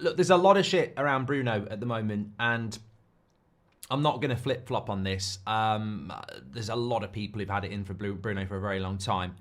look, there's a lot of shit around Bruno at the moment, and I'm not going to flip-flop on this. There's a lot of people who've had it in for Bruno for a very long time.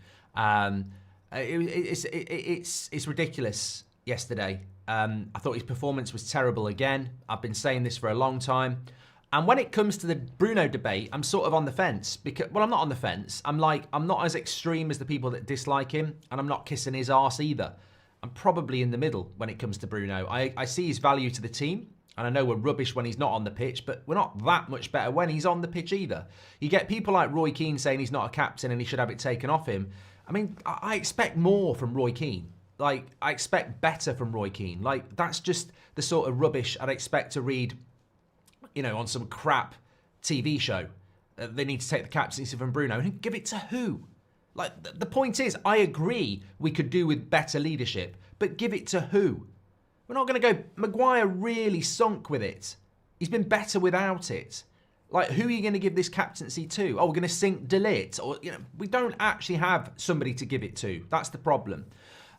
It's ridiculous yesterday. I thought his performance was terrible again. I've been saying this for a long time. And when it comes to the Bruno debate, I'm sort of on the fence. I'm not on the fence. I'm not as extreme as the people that dislike him, and I'm not kissing his arse either. I'm probably in the middle when it comes to Bruno. I see his value to the team, and I know we're rubbish when he's not on the pitch, but we're not that much better when he's on the pitch either. You get people like Roy Keane saying he's not a captain and he should have it taken off him. I mean, I expect more from Roy Keane. Like, I expect better from Roy Keane. Like, that's just the sort of rubbish I'd expect to read, on some crap TV show. They need to take the captaincy from Bruno. And give it to who? Like, the point is, I agree we could do with better leadership, but give it to who? We're not going to go, Maguire really sunk with it. He's been better without it. Like, who are you going to give this captaincy to? Oh, we're going to sink De Ligt? Or, we don't actually have somebody to give it to. That's the problem.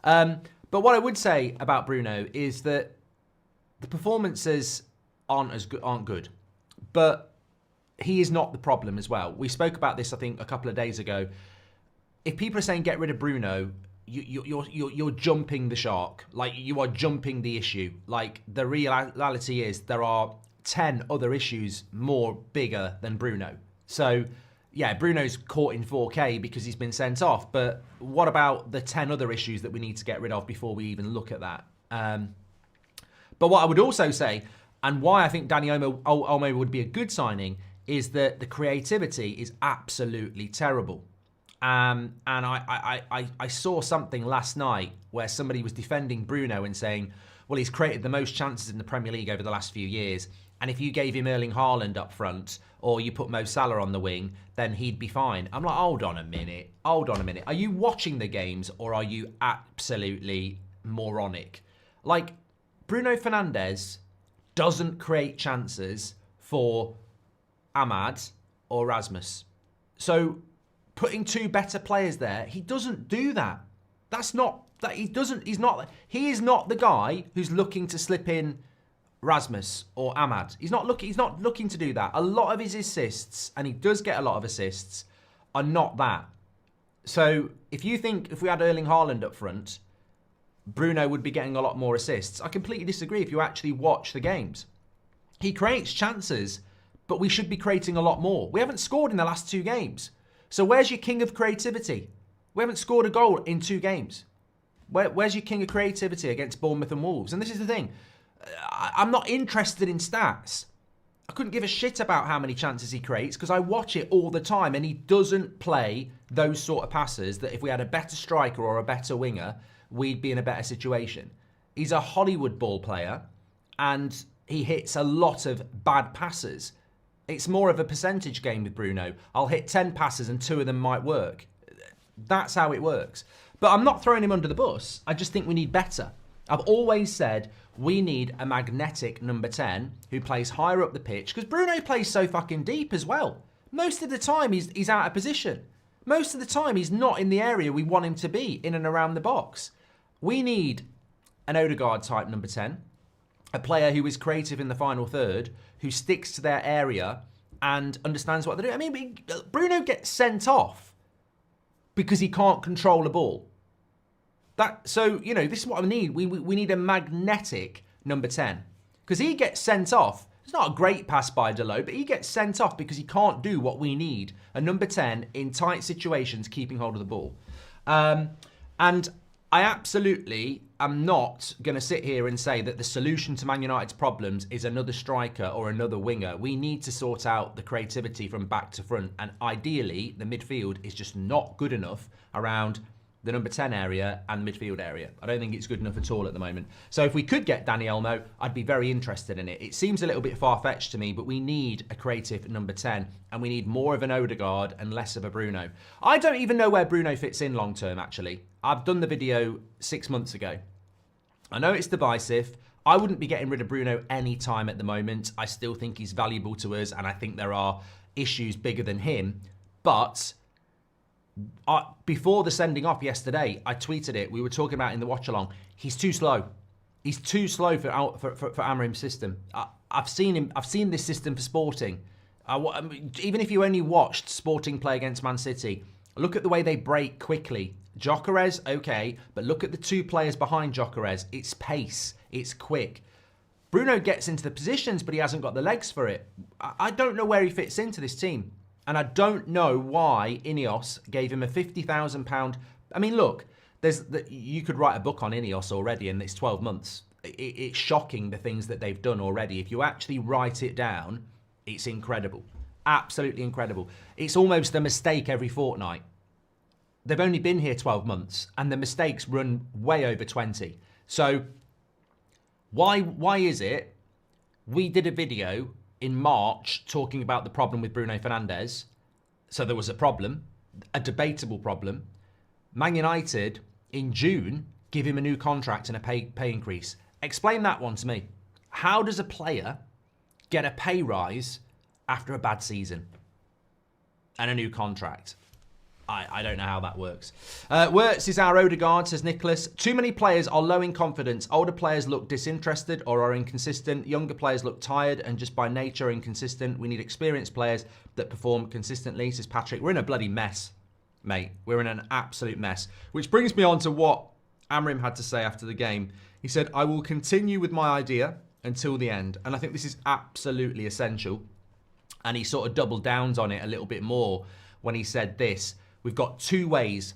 But what I would say about Bruno is that the performances aren't good. But he is not the problem as well. We spoke about this, I think, a couple of days ago. If people are saying get rid of Bruno, you're jumping the shark. Like, you are jumping the issue. Like, the reality is there are 10 other issues more bigger than Bruno. So, yeah, Bruno's caught in 4K because he's been sent off. But what about the 10 other issues that we need to get rid of before we even look at that? But what I would also say, and why I think Danny Olmo would be a good signing, is that the creativity is absolutely terrible. And I saw something last night where somebody was defending Bruno and saying, well, he's created the most chances in the Premier League over the last few years. And if you gave him Erling Haaland up front, or you put Mo Salah on the wing, then he'd be fine. I'm like, hold on a minute. Are you watching the games, or are you absolutely moronic? Like, Bruno Fernandes doesn't create chances for Ahmad or Rasmus. So putting two better players there, he doesn't do that. He is not the guy who's looking to slip in Rasmus or Ahmad. He's not looking to do that. A lot of his assists, and he does get a lot of assists, are not that. So if you think if we had Erling Haaland up front, Bruno would be getting a lot more assists, I completely disagree if you actually watch the games. He creates chances, but we should be creating a lot more. We haven't scored in the last 2 games. So where's your king of creativity? We haven't scored a goal in 2 games. Where's your king of creativity against Bournemouth and Wolves? And this is the thing. I'm not interested in stats. I couldn't give a shit about how many chances he creates because I watch it all the time, and he doesn't play those sort of passes that if we had a better striker or a better winger, we'd be in a better situation. He's a Hollywood ball player, and he hits a lot of bad passes. It's more of a percentage game with Bruno. I'll hit 10 passes and 2 of them might work. That's how it works. But I'm not throwing him under the bus. I just think we need better. I've always said we need a magnetic number 10 who plays higher up the pitch, because Bruno plays so fucking deep as well. Most of the time he's out of position. Most of the time he's not in the area we want him to be, in and around the box. We need an Odegaard type number 10, a player who is creative in the final third, who sticks to their area and understands what they're doing. I mean, Bruno gets sent off because he can't control the ball. So, this is what I need. We need a magnetic number 10. Because he gets sent off. It's not a great pass by Delo, but he gets sent off because he can't do what we need. A number 10 in tight situations, keeping hold of the ball. And I absolutely am not going to sit here and say that the solution to Man United's problems is another striker or another winger. We need to sort out the creativity from back to front. And ideally, the midfield is just not good enough around the number 10 area and the midfield area. I don't think it's good enough at all at the moment. So if we could get Danny Olmo, I'd be very interested in it. It seems a little bit far-fetched to me, but we need a creative number 10, and we need more of an Odegaard and less of a Bruno. I don't even know where Bruno fits in long-term, actually. I've done the video 6 months ago. I know it's divisive. I wouldn't be getting rid of Bruno any time at the moment. I still think he's valuable to us, and I think there are issues bigger than him. But before the sending off yesterday, I tweeted it. We were talking about in the watch along. He's too slow. He's too slow for Amorim's system. I've seen this system for Sporting. Even if you only watched Sporting play against Man City, look at the way they break quickly. Gyökeres, okay, but look at the two players behind Gyökeres. It's pace. It's quick. Bruno gets into the positions, but he hasn't got the legs for it. I don't know where he fits into this team. And I don't know why Ineos gave him a £50,000. I mean, look, you could write a book on Ineos already, and it's 12 months. It's shocking the things that they've done already. If you actually write it down, it's incredible. Absolutely incredible. It's almost a mistake every fortnight. They've only been here 12 months, and the mistakes run way over 20. So why is it we did a video in March talking about the problem with Bruno Fernandes? So there was a problem, a debatable problem. Man United in June give him a new contract and a pay increase. Explain that one to me. How does a player get a pay rise after a bad season and a new contract? I don't know how that works. Wirtz is our Odegaard, says Nicholas. Too many players are low in confidence. Older players look disinterested or are inconsistent. Younger players look tired and just by nature inconsistent. We need experienced players that perform consistently, says Patrick. We're in a bloody mess, mate. We're in an absolute mess. Which brings me on to what Amorim had to say after the game. He said, I will continue with my idea until the end. And I think this is absolutely essential. And he sort of doubled down on it a little bit more when he said this. We've got two ways.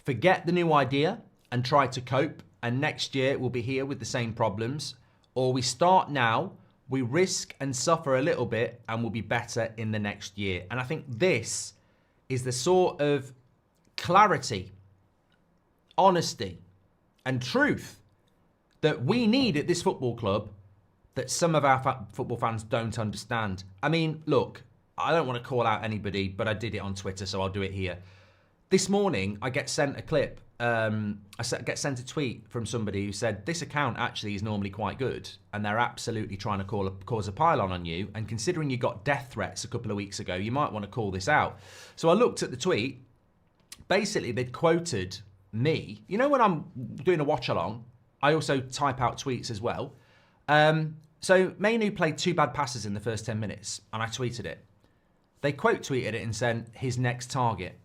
Forget the new idea and try to cope, and next year we'll be here with the same problems. Or we start now, we risk and suffer a little bit, and we'll be better in the next year. And I think this is the sort of clarity, honesty, and truth that we need at this football club that some of our football fans don't understand. I mean, look, I don't want to call out anybody, but I did it on Twitter, so I'll do it here. This morning, I get sent a clip. I get sent a tweet from somebody who said, this account actually is normally quite good, and they're absolutely trying to cause a pylon on you. And considering you got death threats a couple of weeks ago, you might want to call this out. So I looked at the tweet. Basically, they'd quoted me. You know when I'm doing a watch-along, I also type out tweets as well. So Mainu played 2 bad passes in the first 10 minutes, and I tweeted it. They quote tweeted it and said, his next target.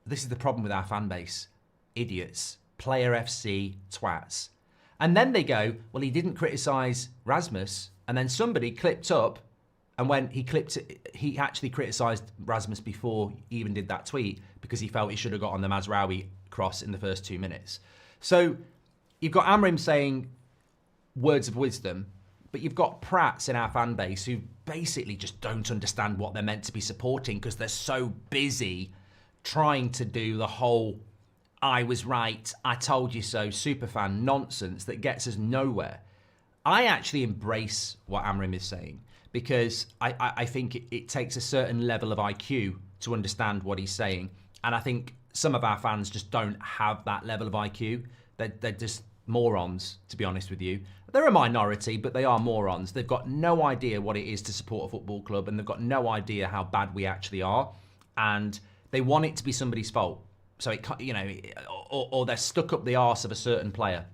This is the problem with our fan base. Idiots. Player FC twats. And then they go, well, he didn't criticise Rasmus. And then somebody clipped up, and when he actually criticised Rasmus before he even did that tweet because he felt he should have got on the Mazraoui cross in the first 2 minutes. So you've got Amorim saying words of wisdom, but you've got prats in our fan base who basically just don't understand what they're meant to be supporting because they're so busy trying to do the whole I was right, I told you so superfan nonsense that gets us nowhere. I actually embrace what Amorim is saying because I think it takes a certain level of IQ to understand what he's saying. And I think some of our fans just don't have that level of IQ. They're just morons, to be honest with you. They're a minority, but they are morons. They've got no idea what it is to support a football club, and they've got no idea how bad we actually are. And they want it to be somebody's fault. So, it, you know, or they're stuck up the arse of a certain player.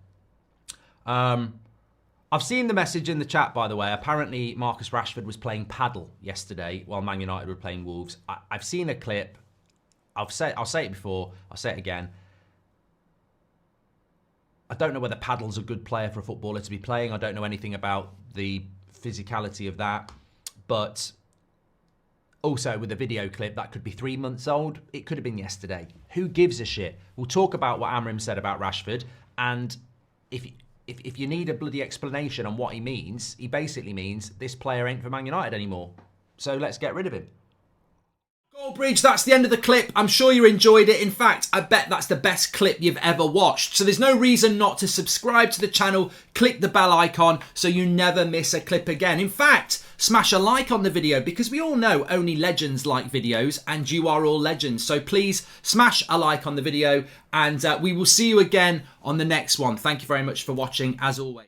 I've seen the message in the chat, by the way. Apparently, Marcus Rashford was playing paddle yesterday while Man United were playing Wolves. I've seen a clip. I'll say it before. I'll say it again. I don't know whether paddle's a good player for a footballer to be playing. I don't know anything about the physicality of that. But also with a video clip that could be 3 months old, it could have been yesterday. Who gives a shit? We'll talk about what Amorim said about Rashford, and if you need a bloody explanation on what he means, he basically means this player ain't for Man United anymore. So let's get rid of him. Goldbridge, that's the end of the clip. I'm sure you enjoyed it. In fact, I bet that's the best clip you've ever watched. So there's no reason not to subscribe to the channel, click the bell icon so you never miss a clip again. In fact, smash a like on the video because we all know only legends like videos and you are all legends. So please smash a like on the video and we will see you again on the next one. Thank you very much for watching as always.